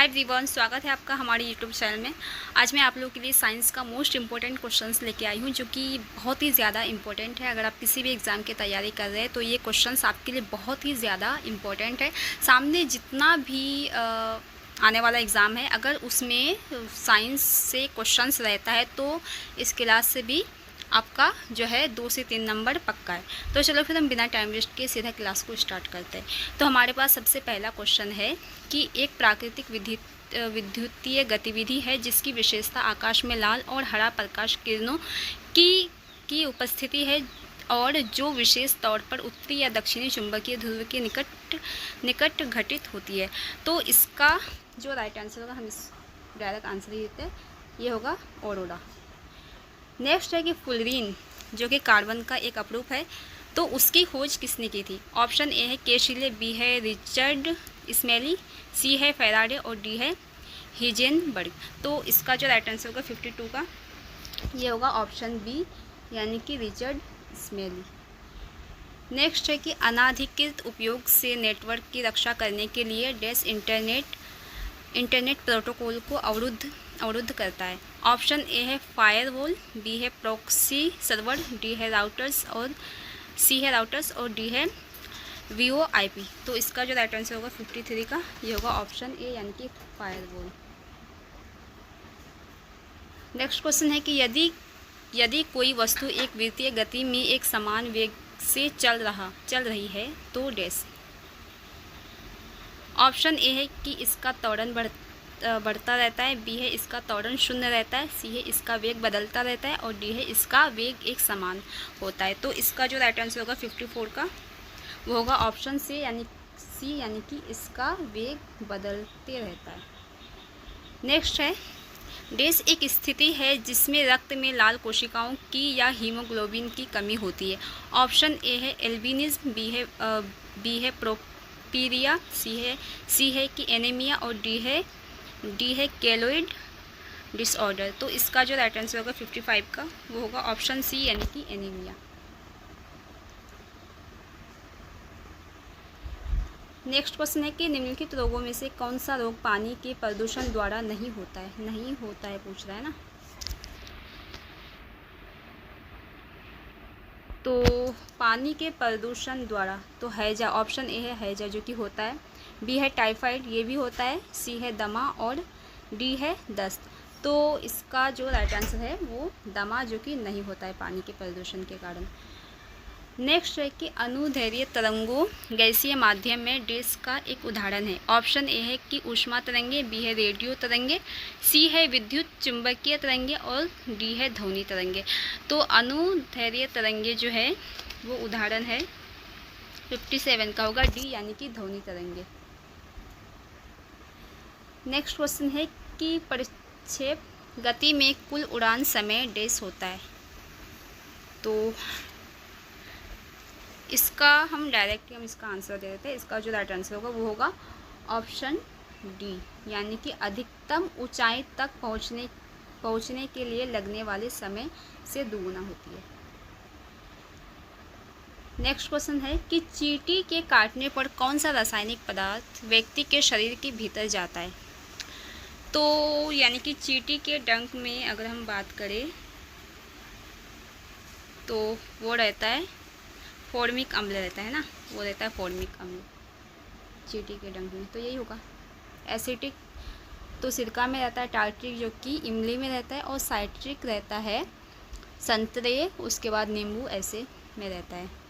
Hi everyone, स्वागत है आपका हमारे यूट्यूब चैनल में। आज मैं आप लोगों के लिए साइंस का मोस्ट इम्पोर्टेंट क्वेश्चंस लेके आई हूँ, जो कि बहुत ही ज़्यादा इम्पोर्टेंट है। अगर आप किसी भी एग्ज़ाम की तैयारी कर रहे हैं तो ये क्वेश्चंस आपके लिए बहुत ही ज़्यादा इम्पोर्टेंट है। सामने जितना भी आने वाला एग्ज़ाम है, अगर उसमें साइंस से क्वेश्चंस रहता है तो इस क्लास से भी आपका जो है 2 से 3 नंबर पक्का है। तो चलो फिर हम बिना टाइम वेस्ट किए सीधा क्लास को स्टार्ट करते हैं। तो हमारे पास सबसे पहला क्वेश्चन है कि एक प्राकृतिक विद्युतीय गतिविधि है जिसकी विशेषता आकाश में लाल और हरा प्रकाश किरणों की उपस्थिति है, और जो विशेष तौर पर उत्तरी या दक्षिणी चुंबकीय ध्रुव के निकट घटित होती है। तो इसका जो राइट आंसर होगा, हम इस डायरेक्ट आंसर ही देते हैं, ये होगा ऑरोरा। नेक्स्ट है कि फुलरीन जो कि कार्बन का एक अपरूप है, तो उसकी खोज किसने की थी? ऑप्शन ए है केशिले, बी है रिचर्ड स्मेली, सी है फेराडे और डी है हिजेनबर्ग। तो इसका जो राइट आंसर होगा 52 का, ये होगा ऑप्शन बी, यानी कि रिचर्ड स्मेली। नेक्स्ट है कि अनाधिकृत उपयोग से नेटवर्क की रक्षा करने के लिए डैश इंटरनेट प्रोटोकॉल को अवरुद्ध करता है। ऑप्शन ए है फायरवॉल, बी है प्रॉक्सी सर्वर, डी है राउटर्स और सी है राउटर्स और डी है VoIP। तो इसका जो राइट आंसर होगा 53 का, ये होगा ऑप्शन ए, यानी कि फायरवॉल। नेक्स्ट क्वेश्चन है कि यदि कोई वस्तु एक वृत्तीय गति में एक समान वेग से चल रही है तो डैश। ऑप्शन ए है कि इसका त्वरण बढ़ता रहता है, बी है इसका त्वरण शून्य रहता है, सी है इसका वेग बदलता रहता है और डी है इसका वेग एक समान होता है। तो इसका जो राइट आंसर होगा 54 का, वो होगा ऑप्शन सी, यानी कि इसका वेग बदलते रहता है। नेक्स्ट है डैश एक स्थिति है जिसमें रक्त में लाल कोशिकाओं की या हीमोग्लोबिन की कमी होती है। ऑप्शन ए है एल्बिनिज्म, बी है प्रोपीरिया, सी है कि एनीमिया और डी है केलोइड डिसऑर्डर। तो इसका जो राइट आंसर होगा 55 का, वो होगा ऑप्शन सी, यानी कि एनीमिया। नेक्स्ट क्वेश्चन है कि निम्नलिखित रोगों में से कौन सा रोग पानी के प्रदूषण द्वारा नहीं होता है पूछ रहा है ना। तो पानी के प्रदूषण द्वारा तो हैजा, ऑप्शन ए है हैजा जो कि होता है, बी है टाइफाइड, ये भी होता है, सी है दमा और डी है दस्त। तो इसका जो राइट आंसर है वो दमा, जो कि नहीं होता है पानी के प्रदूषण के कारण। नेक्स्ट है कि अनुदैर्घ्य तरंगों गैसीय माध्यम में डैश का एक उदाहरण है। ऑप्शन ए है कि ऊष्मा तरंगे, बी है रेडियो तरंगे, सी है विद्युत चुंबकीय तरंगे और डी है ध्वनि तरंगे। तो अनुदैर्घ्य तरंगे जो है वो उदाहरण है 57 का होगा डी, यानी कि ध्वनि तरंगे। नेक्स्ट क्वेश्चन है कि परिक्षेप गति में कुल उड़ान समय डैश होता है। तो इसका हम इसका आंसर दे देते हैं। इसका जो राइट आंसर होगा वो होगा ऑप्शन डी, यानी कि अधिकतम ऊंचाई तक पहुंचने के लिए लगने वाले समय से दुगुना होती है। नेक्स्ट क्वेश्चन है कि चींटी के काटने पर कौन सा रासायनिक पदार्थ व्यक्ति के शरीर के भीतर जाता है? तो यानी कि चींटी के डंक में अगर हम बात करें तो वो रहता है फॉर्मिक अम्ल रहता है ना, वो रहता है फॉर्मिक अम्ल चींटी के डंक में। तो यही होगा। एसिटिक तो सिरका में रहता है, टार्ट्रिक जो कि इमली में रहता है और साइट्रिक रहता है संतरे, उसके बाद नींबू ऐसे में रहता है।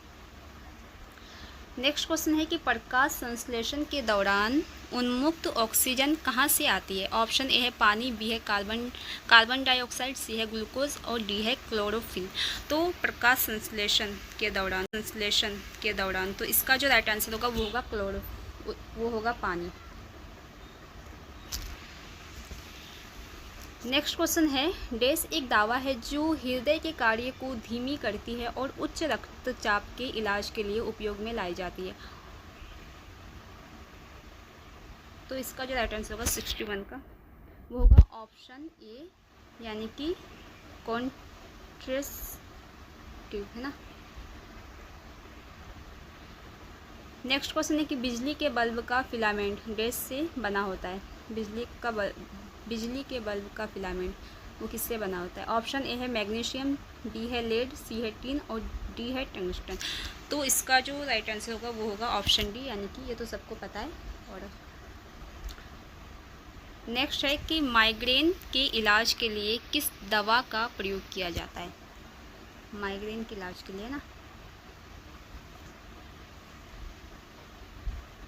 नेक्स्ट क्वेश्चन है कि प्रकाश संश्लेषण के दौरान उन्मुक्त ऑक्सीजन कहाँ से आती है? ऑप्शन ए है पानी, बी है कार्बन डाइऑक्साइड, सी है ग्लूकोज और डी है क्लोरोफिल। तो प्रकाश संश्लेषण के दौरान तो इसका जो राइट आंसर होगा वो होगा पानी। नेक्स्ट क्वेश्चन है डैश एक दवा है जो हृदय के कार्य को धीमी करती है और उच्च रक्तचाप के इलाज के लिए उपयोग में लाई जाती है। तो इसका जो राइट आंसर होगा 61 का, वो होगा ऑप्शन ए, यानी कि कॉन्ट्रेसेप्टिव है ना। नेक्स्ट क्वेश्चन है कि बिजली के बल्ब का फिलामेंट डैश से बना होता है। बिजली के बल्ब का फिलामेंट वो किससे बना होता है? ऑप्शन ए है मैग्नीशियम, बी है लेड, सी है टिन और डी है टंगस्टन। तो इसका जो राइट आंसर होगा वो होगा ऑप्शन डी, यानी कि ये तो सबको पता है। और नेक्स्ट है कि माइग्रेन के इलाज के लिए किस दवा का प्रयोग किया जाता है? माइग्रेन के इलाज के लिए ना,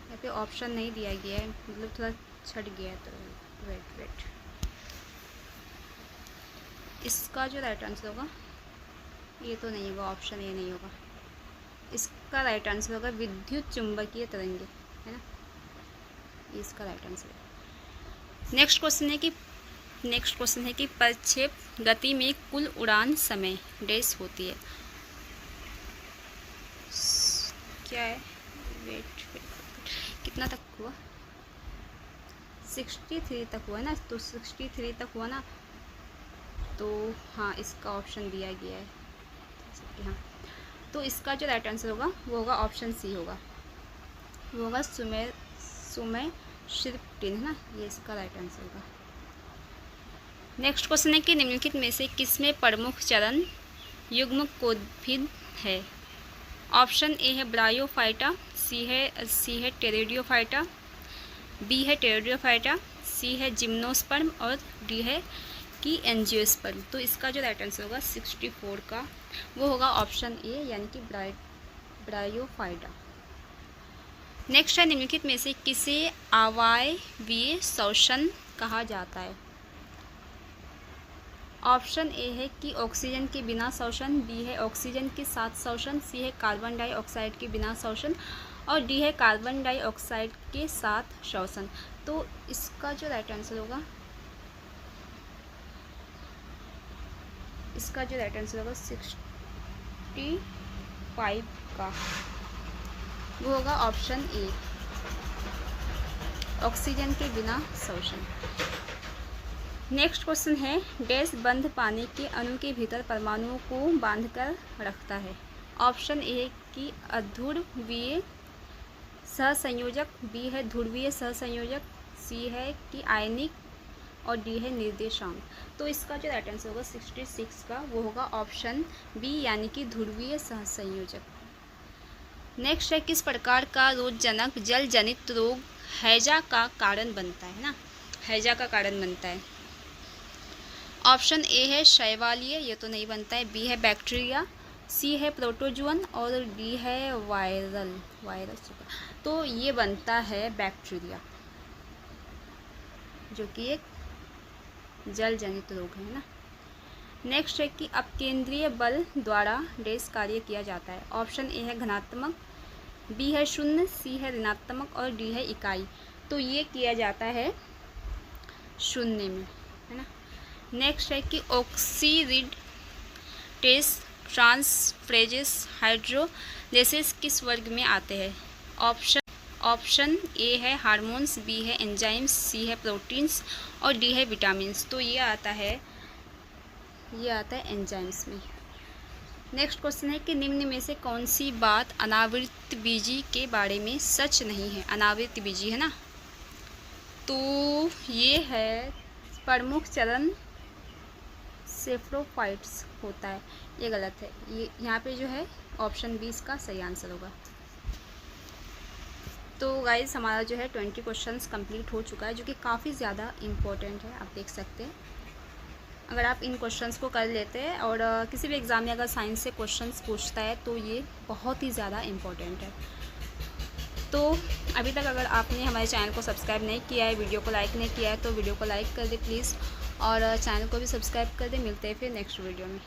यहाँ पे ऑप्शन नहीं दिया गया है, मतलब थोड़ा छट गया है, तो वेट इसका जो राइट आंसर होगा ये तो नहीं होगा, ऑप्शन ए नहीं होगा। इसका राइट आंसर होगा विद्युत चुंबकीय तरंगे, है ना, ये इसका राइट आंसर है। नेक्स्ट क्वेश्चन है कि प्रक्षेप गति में कुल उड़ान समय डैश होती है। क्या है? वेट कितना तक हुआ? 63 तक हुआ ना, तो 63 तक हुआ ना, तो हाँ इसका ऑप्शन दिया गया है। हाँ, तो इसका जो राइट आंसर होगा वो होगा ऑप्शन सी होगा, वो होगा सुमेय शिरप्टिन, है ना, ये इसका राइट आंसर होगा। नेक्स्ट क्वेश्चन है कि निम्नलिखित में से किसमें प्रमुख चरण युग्म कोद्भिद है? ऑप्शन ए है ब्रायोफाइटा, सी है टेरिडोफाइटा, बी है टेरिडोफाइटा, सी है जिम्नोस्पर्म और डी है कि एंजियोस्पर्म। तो इसका जो राइट आंसर होगा 64 का वो होगा ऑप्शन ए, यानी कि ब्रायोफाइटा। नेक्स्ट है निम्नलिखित में से किसे अवायवीय श्वसन कहा जाता है? ऑप्शन ए है कि ऑक्सीजन के बिना श्वसन, बी है ऑक्सीजन के साथ श्वसन, सी है कार्बन डाइऑक्साइड के बिना श्वसन और डी है कार्बन डाइऑक्साइड के साथ श्वसन। तो इसका जो राइट आंसर होगा, इसका जो राइट आंसर होगा 65 का वो होगा ऑप्शन ए, ऑक्सीजन के बिना श्वसन। नेक्स्ट क्वेश्चन है डैश बंद पानी के अणु के भीतर परमाणुओं को बांधकर रखता है? ऑप्शन ए कि अध्रुवीय सहसंयोजक, बी है ध्रुवीय सहसंयोजक, सी है कि आयनिक और डी है निर्देशांक। तो इसका जो राइट आंसर होगा 66 का वो होगा ऑप्शन बी, यानी कि ध्रुवीय सहसंयोजक। नेक्स्ट है किस प्रकार का रोगजनक जल जनित रोग हैजा का कारण बनता है ना, हैजा का कारण बनता है? ऑप्शन ए है शैवालीय, ये तो नहीं बनता है, बी है बैक्टीरिया, सी है प्रोटोजुअन और डी है वायरस। तो ये बनता है बैक्टीरिया, जो कि एक जल जनित रोग है ना। नेक्स्ट है कि अपकेंद्रीय बल द्वारा डैश कार्य किया जाता है? ऑप्शन ए है घनात्मक, बी है शून्य, सी है ऋणात्मक और डी है इकाई। तो ये किया जाता है शून्य में, है ना। नेक्स्ट है कि ऑक्सीरिड टेस्ट ट्रांसफ्रेजेस हाइड्रोलेसिस किस वर्ग में आते हैं? ऑप्शन ए है हार्मोन्स, बी है एंजाइम्स, सी है प्रोटीन्स और डी है विटामिन्स। तो ये आता है एंजाइम्स में। नेक्स्ट क्वेश्चन है कि निम्न में से कौन सी बात अनावृतबीजी के बारे में सच नहीं है? अनावृतबीजी है ना, तो ये है प्रमुख चरण सेफ्रोफाइट्स होता है, ये गलत है। ये यहाँ पे जो है ऑप्शन बी इसका सही आंसर होगा। तो गाइज़ हमारा जो है 20 क्वेश्चंस कंप्लीट हो चुका है, जो कि काफ़ी ज़्यादा इम्पोर्टेंट है, आप देख सकते हैं। अगर आप इन क्वेश्चंस को कर लेते हैं और किसी भी एग्ज़ाम में अगर साइंस से क्वेश्चंस पूछता है तो ये बहुत ही ज़्यादा इम्पोर्टेंट है। तो अभी तक अगर आपने हमारे चैनल को सब्सक्राइब नहीं किया है, वीडियो को लाइक नहीं किया है, तो वीडियो को लाइक कर दे प्लीज़ और चैनल को भी सब्सक्राइब कर दे। मिलते हैं फिर नेक्स्ट वीडियो में।